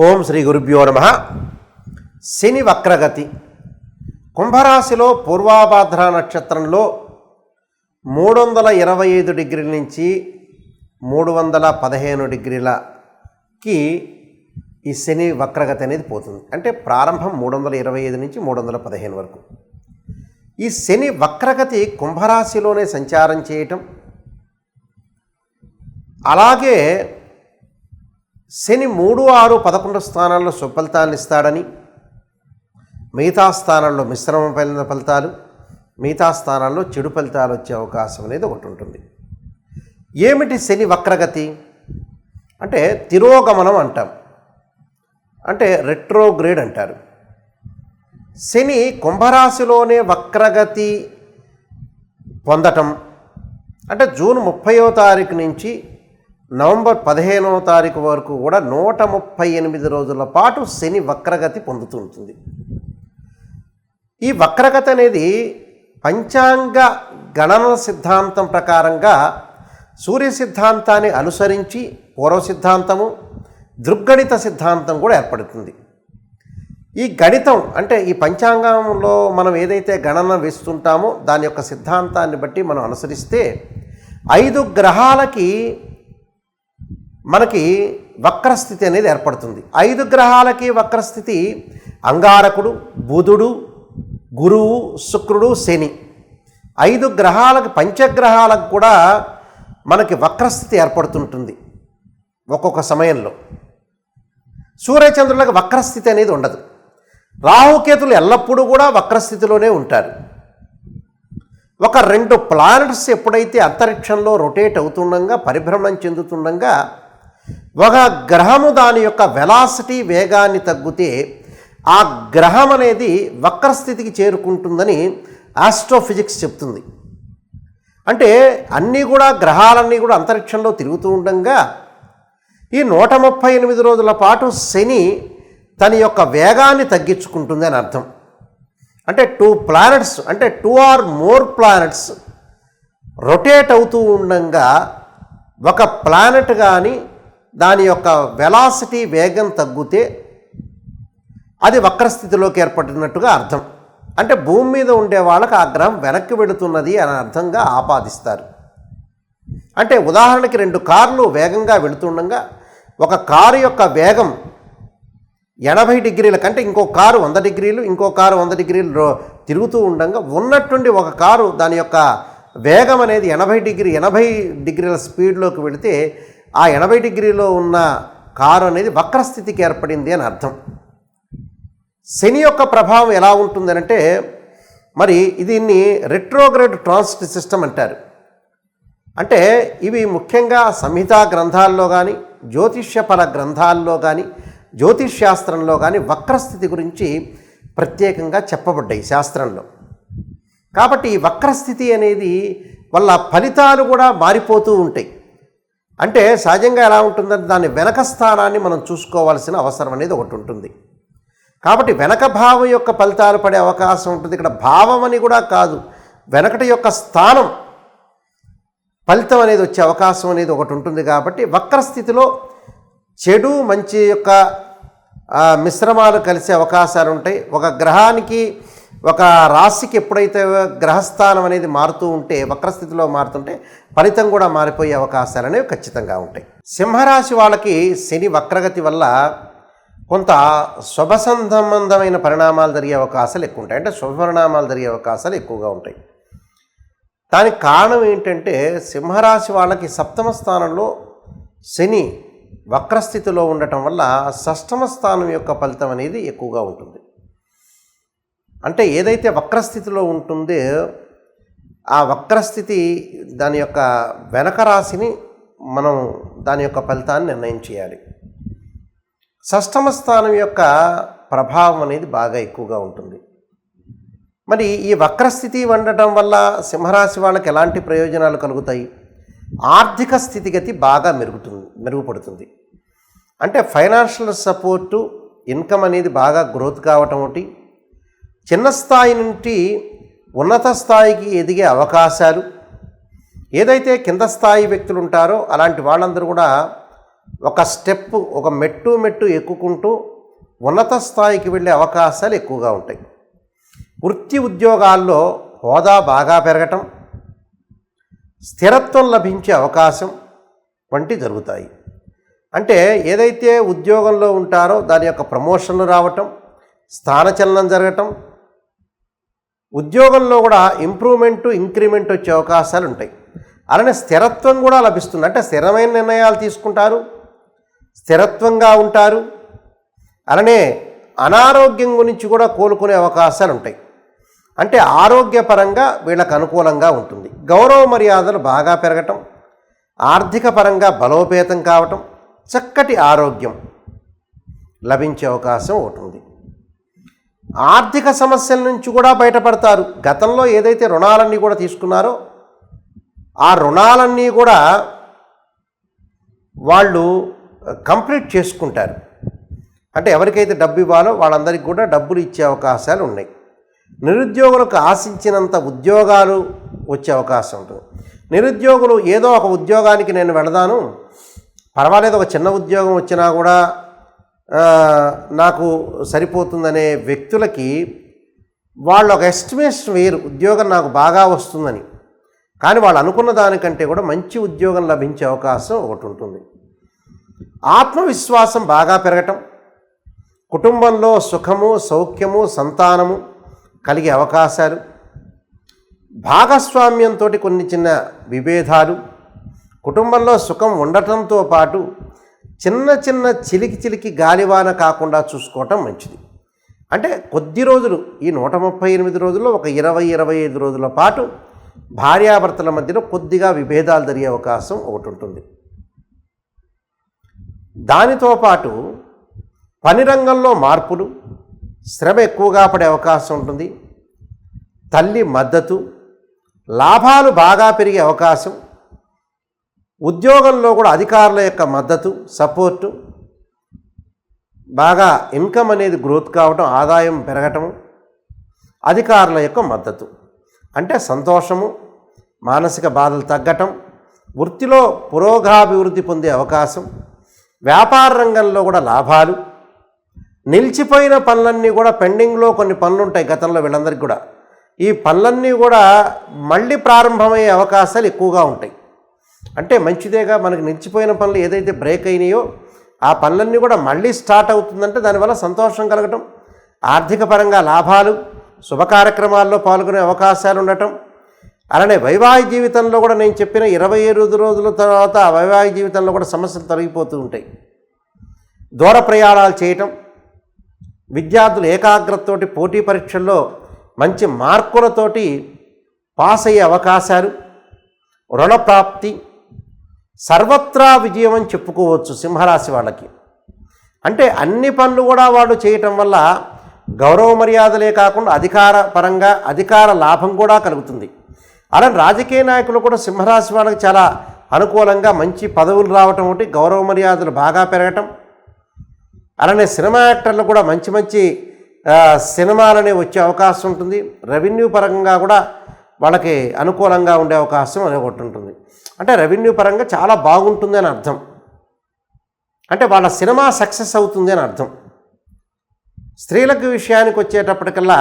ఓం శ్రీ గురుభ్యో నమః. శని వక్రగతి కుంభరాశిలో పూర్వాభాద్ర నక్షత్రంలో 325 డిగ్రీల నుంచి 315 డిగ్రీలకి ఈ శని వక్రగతి అనేది పోతుంది. అంటే ప్రారంభం 325 నుంచి 315 వరకు. ఈ శని వక్రగతి కుంభరాశిలోనే సంచారం చేయటం, అలాగే శని 3, 6, 11 స్థానాల్లో సుఫలితాన్ని ఇస్తాడని, మిగతా స్థానాల్లో మిశ్రమ ఫలితాలు, మిగతా స్థానాల్లో చెడు ఫలితాలు వచ్చే అవకాశం అనేది ఒకటి ఉంటుంది. ఏమిటి శని వక్రగతి అంటే? తిరోగమనం అంటాం, అంటే రెట్రోగ్రేడ్ అంటారు. శని కుంభరాశిలోనే వక్రగతి పొందటం అంటే జూన్ 30వ తారీఖు నుంచి నవంబర్ 15వ తారీఖు వరకు కూడా 138 రోజుల పాటు శని వక్రగతి పొందుతూ ఉంటుంది. ఈ వక్రగతి అనేది పంచాంగ గణన సిద్ధాంతం ప్రకారంగా సూర్య సిద్ధాంతాన్ని అనుసరించి పూర్వ సిద్ధాంతము, దృగ్గణిత సిద్ధాంతం కూడా ఏర్పడుతుంది. ఈ గణితం అంటే ఈ పంచాంగంలో మనం ఏదైతే గణన వేస్తుంటామో దాని యొక్క సిద్ధాంతాన్ని బట్టి మనం అనుసరిస్తే 5 గ్రహాలకి మనకి వక్రస్థితి అనేది ఏర్పడుతుంది. 5 గ్రహాలకి వక్రస్థితి అంగారకుడు, బుధుడు, గురువు, శుక్రుడు, శని. 5 గ్రహాలకు, పంచగ్రహాలకు కూడా మనకి వక్రస్థితి ఏర్పడుతుంటుంది ఒక్కొక్క సమయంలో. సూర్యచంద్రులకు వక్రస్థితి అనేది ఉండదు. రాహుకేతులు ఎల్లప్పుడూ కూడా వక్రస్థితిలోనే ఉంటారు. ఒక 2 ప్లానెట్స్ ఎప్పుడైతే అంతరిక్షంలో రొటేట్ అవుతుండగా, పరిభ్రమణం చెందుతుండగా, ఒక గ్రహము దాని యొక్క వెలాసిటీ వేగాన్ని తగ్గితే ఆ గ్రహం అనేది వక్రస్థితికి చేరుకుంటుందని ఆస్ట్రోఫిజిక్స్ చెప్తుంది. అంటే అన్నీ కూడా గ్రహాలన్నీ కూడా అంతరిక్షంలో తిరుగుతూ ఉండగా ఈ 138 రోజుల పాటు శని తన యొక్క వేగాన్ని తగ్గించుకుంటుంది అని అర్థం. అంటే 2 ప్లానెట్స్, అంటే 2 or more ప్లానెట్స్ రొటేట్ అవుతూ ఉండగా ఒక ప్లానెట్ కానీ దాని యొక్క వెలాసిటీ వేగం తగ్గితే అది వక్రస్థితిలోకి ఏర్పడినట్టుగా అర్థం. అంటే భూమి మీద ఉండే వాళ్ళకి ఆ గ్రహం వెనక్కి వెళుతున్నది అని అర్థంగా ఆపాదిస్తారు. అంటే ఉదాహరణకి 2 కార్లు వేగంగా వెళుతుండగా ఒక కారు యొక్క వేగం 80 డిగ్రీల కంటే ఇంకో కారు 100 డిగ్రీలు, ఇంకో కారు 100 డిగ్రీలు తిరుగుతూ ఉండగా ఉన్నట్టుండి ఒక కారు దాని యొక్క వేగం అనేది 80 డిగ్రీల స్పీడ్లోకి వెళితే ఆ 80 డిగ్రీలో ఉన్న కారు అనేది వక్రస్థితికి ఏర్పడింది అని అర్థం. శని యొక్క ప్రభావం ఎలా ఉంటుందనంటే, మరి దీన్ని రెట్రోగ్రేడ్ ట్రాన్సిట్ సిస్టమ్ అంటారు. అంటే ఇవి ముఖ్యంగా సంహితా గ్రంథాల్లో కానీ, జ్యోతిష్యఫల గ్రంథాల్లో కానీ, జ్యోతిష్శాస్త్రంలో కానీ వక్రస్థితి గురించి ప్రత్యేకంగా చెప్పబడ్డాయి శాస్త్రంలో. కాబట్టి ఈ వక్రస్థితి అనేది వల్ల ఫలితాలు కూడా మారిపోతూ ఉంటాయి. అంటే సహజంగా ఎలా ఉంటుందంటే దాని వెనక స్థానాన్ని మనం చూసుకోవాల్సిన అవసరం అనేది ఒకటి ఉంటుంది. కాబట్టి వెనక భావం యొక్క ఫలితాలు పడే అవకాశం ఉంటుంది. ఇక్కడ భావం అని కూడా కాదు, వెనకటి యొక్క స్థానం ఫలితం అనేది వచ్చే అవకాశం అనేది ఒకటి ఉంటుంది. కాబట్టి వక్రస్థితిలో చెడు మంచి యొక్క మిశ్రమాలు కలిసే అవకాశాలు ఉంటాయి. ఒక గ్రహానికి, ఒక రాశికి ఎప్పుడైతే గ్రహస్థానం అనేది మారుతూ ఉంటే, వక్రస్థితిలో మారుతుంటే ఫలితం కూడా మారిపోయే అవకాశాలు అనేవి ఖచ్చితంగా ఉంటాయి. సింహరాశి వాళ్ళకి శని వక్రగతి వల్ల కొంత శుభ సంబంధమైన పరిణామాలు జరిగే అవకాశాలు ఎక్కువ ఉంటాయి. అంటే శుభ పరిణామాలు జరిగే అవకాశాలు ఎక్కువగా ఉంటాయి. దానికి కారణం ఏంటంటే, సింహరాశి వాళ్ళకి 7వ స్థానంలో శని వక్రస్థితిలో ఉండటం వల్ల 6వ స్థానం యొక్క ఫలితం అనేది ఎక్కువగా ఉంటుంది. అంటే ఏదైతే వక్రస్థితిలో ఉంటుందో ఆ వక్రస్థితి దాని యొక్క వెనక రాశిని మనం దాని యొక్క ఫలితాన్ని నిర్ణయం చేయాలి. 6వ స్థానం యొక్క ప్రభావం అనేది బాగా ఎక్కువగా ఉంటుంది. మరి ఈ వక్రస్థితి ఉండటం వల్ల సింహరాశి వాళ్ళకి ఎలాంటి ప్రయోజనాలు కలుగుతాయి? ఆర్థిక స్థితిగతి బాగా మెరుగుపడుతుంది. అంటే ఫైనాన్షియల్ సపోర్టు, ఇన్కమ్ అనేది బాగా గ్రోత్ కావటం ఒకటి, చిన్న స్థాయి నుండి ఉన్నత స్థాయికి ఎదిగే అవకాశాలు, ఏదైతే కింద స్థాయి వ్యక్తులు ఉంటారో అలాంటి వాళ్ళందరూ కూడా ఒక స్టెప్, ఒక మెట్టు ఎక్కుకుంటూ ఉన్నత స్థాయికి వెళ్ళే అవకాశాలు ఎక్కువగా ఉంటాయి. వృత్తి ఉద్యోగాల్లో హోదా బాగా పెరగటం, స్థిరత్వం లభించే అవకాశం వంటి జరుగుతాయి. అంటే ఏదైతే ఉద్యోగంలో ఉంటారో దాని యొక్క ప్రమోషన్లు రావటం, స్థానచలనం జరగటం, ఉద్యోగంలో కూడా ఇంక్రిమెంట్ వచ్చే అవకాశాలు ఉంటాయి. అలానే స్థిరత్వం కూడా లభిస్తుంది. అంటే స్థిరమైన నిర్ణయాలు తీసుకుంటారు, స్థిరత్వంగా ఉంటారు. అలానే అనారోగ్యం గురించి కూడా కోలుకునే అవకాశాలు ఉంటాయి. అంటే ఆరోగ్యపరంగా వీళ్ళకు అనుకూలంగా ఉంటుంది. గౌరవ మర్యాదలు బాగా పెరగటం, ఆర్థిక పరంగా బలోపేతం కావటం, చక్కటి ఆరోగ్యం లభించే అవకాశం ఉంటుంది. ఆర్థిక సమస్యల నుంచి కూడా బయటపడతారు. గతంలో ఏదైతే రుణాలన్నీ కూడా తీసుకున్నారో ఆ రుణాలన్నీ కూడా వాళ్ళు కంప్లీట్ చేసుకుంటారు. అంటే ఎవరికైతే డబ్బు ఇవ్వాలో వాళ్ళందరికీ కూడా డబ్బులు ఇచ్చే అవకాశాలు ఉన్నాయి. నిరుద్యోగులకు ఆశించినంత ఉద్యోగాలు వచ్చే అవకాశం ఉంటుంది. నిరుద్యోగులు ఏదో ఒక ఉద్యోగానికి నేను వెళదాను, పర్వాలేదు ఒక చిన్న ఉద్యోగం వచ్చినా కూడా నాకు సరిపోతుందనే వ్యక్తులకి వాళ్ళు ఒక ఎస్టిమేషన్ వేరు, ఉద్యోగం నాకు బాగా వస్తుందని. కానీ వాళ్ళు అనుకున్న దానికంటే కూడా మంచి ఉద్యోగం లభించే అవకాశం ఒకటి ఉంటుంది. ఆత్మవిశ్వాసం బాగా పెరగటం, కుటుంబంలో సుఖము, సౌఖ్యము, సంతానము కలిగే అవకాశాలు, భాగస్వామ్యంతో కొన్ని చిన్న విభేదాలు, కుటుంబంలో సుఖం ఉండటంతో పాటు చిన్న చిలికి గాలివాన కాకుండా చూసుకోవటం మంచిది. అంటే కొద్ది రోజులు, ఈ 138 రోజుల్లో ఒక 20-25 రోజుల పాటు భార్యాభర్తల మధ్యలో కొద్దిగా విభేదాలు జరిగే అవకాశం ఒకటి ఉంటుంది. దానితో పాటు పని రంగంలో మార్పులు, శ్రమ ఎక్కువగా పడే అవకాశం ఉంటుంది. తల్లి మద్దతు, లాభాలు బాగా పెరిగే అవకాశం, ఉద్యోగంలో కూడా అధికారుల యొక్క మద్దతు, సపోర్టు, బాగా ఇన్కమ్ అనేది గ్రోత్ కావటం, ఆదాయం పెరగటము, అధికారుల యొక్క మద్దతు అంటే సంతోషము, మానసిక బాధలు తగ్గటం, వృత్తిలో పురోగాభివృద్ధి పొందే అవకాశం, వ్యాపార రంగంలో కూడా లాభాలు, నిలిచిపోయిన పనులన్నీ కూడా పెండింగ్లో కొన్ని పనులు ఉంటాయి గతంలో వీళ్ళందరికీ కూడా, ఈ పనులన్నీ కూడా మళ్ళీ ప్రారంభమయ్యే అవకాశాలు ఎక్కువగా ఉంటాయి. అంటే మంచిదేగా, మనకి నిలిచిపోయిన పనులు ఏదైతే బ్రేక్ అయినాయో ఆ పనులన్నీ కూడా మళ్ళీ స్టార్ట్ అవుతుందంటే దానివల్ల సంతోషం కలగటం, ఆర్థిక పరంగా లాభాలు, శుభ కార్యక్రమాల్లో పాల్గొనే అవకాశాలు ఉండటం. అలానే వైవాహిక జీవితంలో కూడా నేను చెప్పిన 25 రోజుల తర్వాత ఆ వైవాహిక జీవితంలో కూడా సమస్యలు తొలగిపోతూ ఉంటాయి. దూర ప్రయాణాలు చేయటం, విద్యార్థులు ఏకాగ్రతతోటి పోటీ పరీక్షల్లో మంచి మార్కులతోటి పాస్ అయ్యే అవకాశాలు, రుణప్రాప్తి, సర్వత్రా విజయం అని చెప్పుకోవచ్చు సింహరాశి వాళ్ళకి. అంటే అన్ని పనులు కూడా వాళ్ళు చేయటం వల్ల గౌరవ మర్యాదలే కాకుండా అధికార పరంగా అధికార లాభం కూడా కలుగుతుంది. అలానే రాజకీయ నాయకులు కూడా సింహరాశి వాళ్ళకి చాలా అనుకూలంగా మంచి పదవులు రావటం ఒకటి, గౌరవ మర్యాదలు బాగా పెరగటం. అలానే సినిమా యాక్టర్లు కూడా మంచి సినిమాలనే వచ్చే అవకాశం ఉంటుంది. రెవెన్యూ పరంగా కూడా వాళ్ళకి అనుకూలంగా ఉండే అవకాశం అనేది ఒకటి ఉంటుంది. అంటే రెవెన్యూ పరంగా చాలా బాగుంటుంది అని అర్థం. అంటే వాళ్ళ సినిమా సక్సెస్ అవుతుంది అని అర్థం. స్త్రీలకు విషయానికి వచ్చేటప్పటికల్లా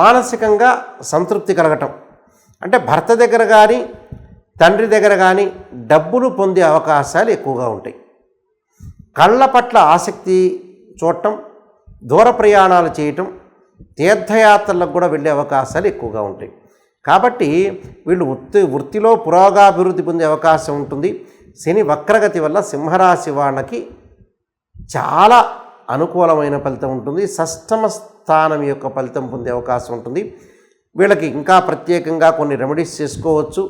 మానసికంగా సంతృప్తి కలగటం, అంటే భర్త దగ్గర కానీ తండ్రి దగ్గర కానీ డబ్బులు పొందే అవకాశాలు ఎక్కువగా ఉంటాయి. కళ్ళ పట్ల ఆసక్తి చూడటం, దూర ప్రయాణాలు చేయటం, తీర్థయాత్రలకు కూడా వెళ్ళే అవకాశాలు ఎక్కువగా ఉంటాయి. కాబట్టి వీళ్ళు వృత్తిలో పురోగాభివృద్ధి పొందే అవకాశం ఉంటుంది. శని వక్రగతి వల్ల సింహరాశి వాళ్ళకి చాలా అనుకూలమైన ఫలితం ఉంటుంది. షష్టమ స్థానం యొక్క ఫలితం పొందే అవకాశం ఉంటుంది. వీళ్ళకి ఇంకా ప్రత్యేకంగా కొన్ని రెమెడీస్ చేసుకోవచ్చు.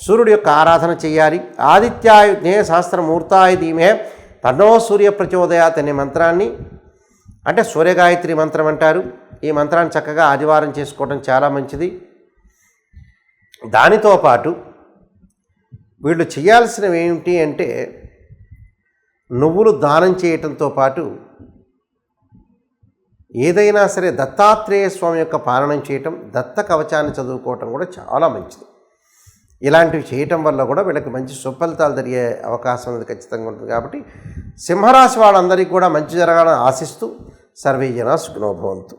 సూర్యుడి యొక్క ఆరాధన చేయాలి. ఆదిత్యాయుధే సహస్రమూర్తాయ ధీమే తన్నో సూర్య ప్రచోదయాత్ అనే మంత్రాన్ని, అంటే సూర్యగాయత్రి మంత్రం అంటారు. ఈ మంత్రాన్ని చక్కగా ఆదివారం చేసుకోవడం చాలా మంచిది. దానితో పాటు వీళ్ళు చేయాల్సినవి ఏమిటి అంటే నువ్వులు దానం చేయటంతో పాటు ఏదైనా సరే దత్తాత్రేయ స్వామి యొక్క పాలనం చేయటం, దత్త కవచాన్ని చదువుకోవటం కూడా చాలా మంచిది. ఇలాంటివి చేయటం వల్ల కూడా వీళ్ళకి మంచి సుఫలితాలు జరిగే అవకాశం అనేది ఖచ్చితంగా ఉంటుంది. కాబట్టి సింహరాశి వాళ్ళందరికీ కూడా మంచి జరగాలని ఆశిస్తూ సర్వే జనా సుఖినో భవంతు.